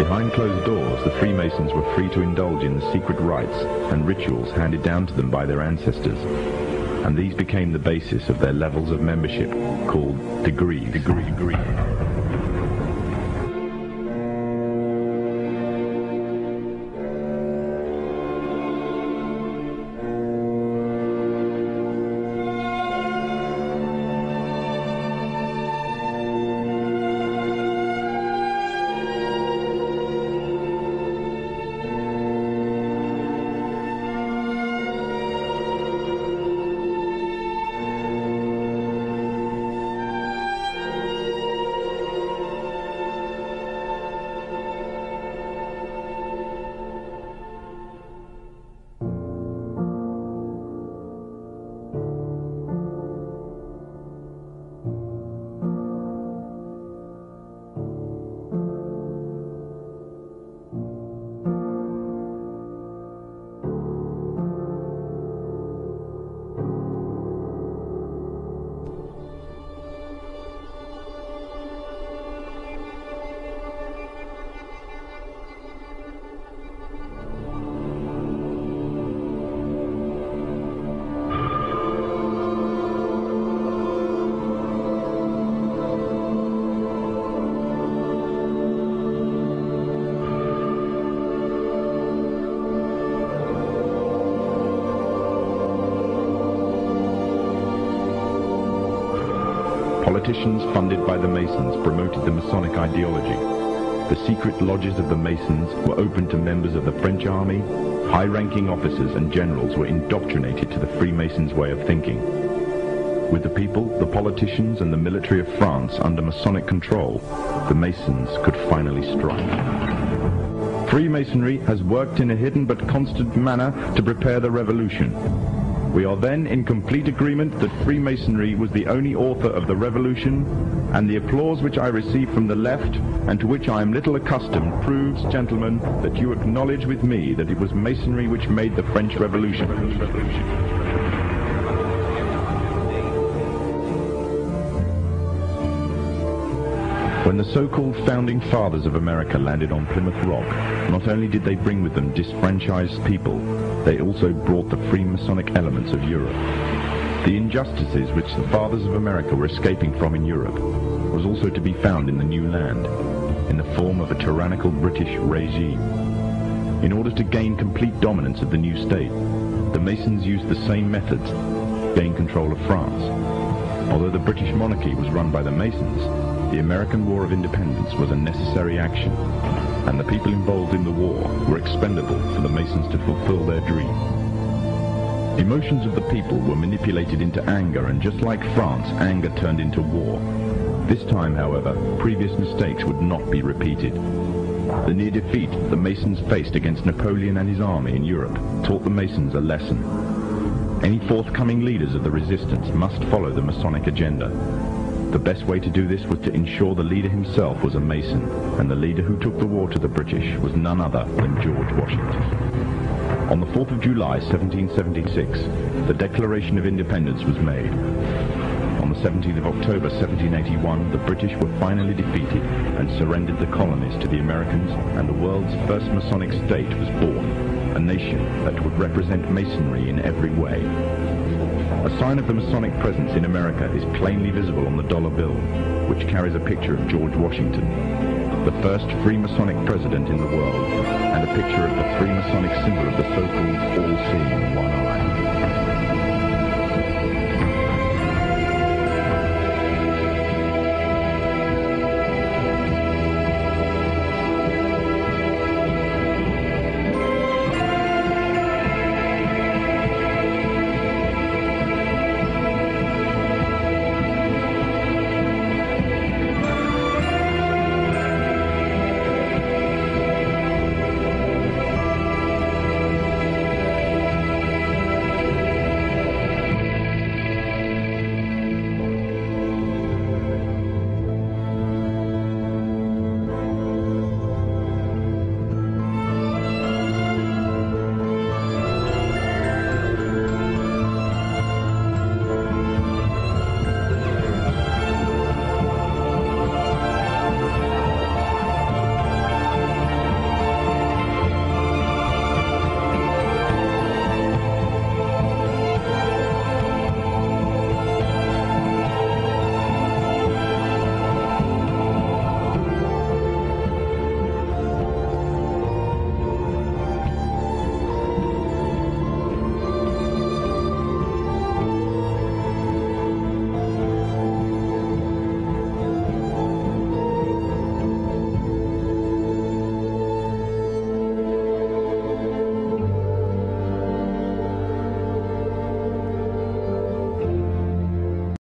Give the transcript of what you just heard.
Behind closed doors, the Freemasons were free to indulge in the secret rites and rituals handed down to them by their ancestors, and these became the basis of their levels of membership, called degrees. Politicians funded by the Masons promoted the Masonic ideology. The secret lodges of the Masons were open to members of the French army. High-ranking officers and generals were indoctrinated to the Freemasons' way of thinking. With the people, the politicians, and the military of France under Masonic control, the Masons could finally strike. Freemasonry has worked in a hidden but constant manner to prepare the revolution. We are then in complete agreement that Freemasonry was the only author of the revolution, and the applause which I receive from the left, and to which I am little accustomed, proves, gentlemen, that you acknowledge with me that it was Masonry which made the French Revolution. When the so-called founding fathers of America landed on Plymouth Rock, not only did they bring with them disfranchised people, they also brought the Freemasonic elements of Europe. The injustices which the fathers of America were escaping from in Europe was also to be found in the new land, in the form of a tyrannical British regime. In order to gain complete dominance of the new state, the Masons used the same methods to gain control of France. Although the British monarchy was run by the Masons, the American War of Independence was a necessary action, and the people involved in the war were expendable for the Masons to fulfill their dream. Emotions of the people were manipulated into anger, and just like France, anger turned into war. This time, however, previous mistakes would not be repeated. The near defeat the Masons faced against Napoleon and his army in Europe taught the Masons a lesson. Any forthcoming leaders of the resistance must follow the Masonic agenda. The best way to do this was to ensure the leader himself was a Mason, and the leader who took the war to the British was none other than George Washington. On the 4th of July 1776, the Declaration of Independence was made. On the 17th of October 1781, the British were finally defeated and surrendered the colonies to the Americans, and the world's first Masonic state was born, a nation that would represent Masonry in every way. A sign of the Masonic presence in America is plainly visible on the dollar bill, which carries a picture of George Washington, the first Freemasonic president in the world, and a picture of the Freemasonic symbol of the so-called all-seeing one eye.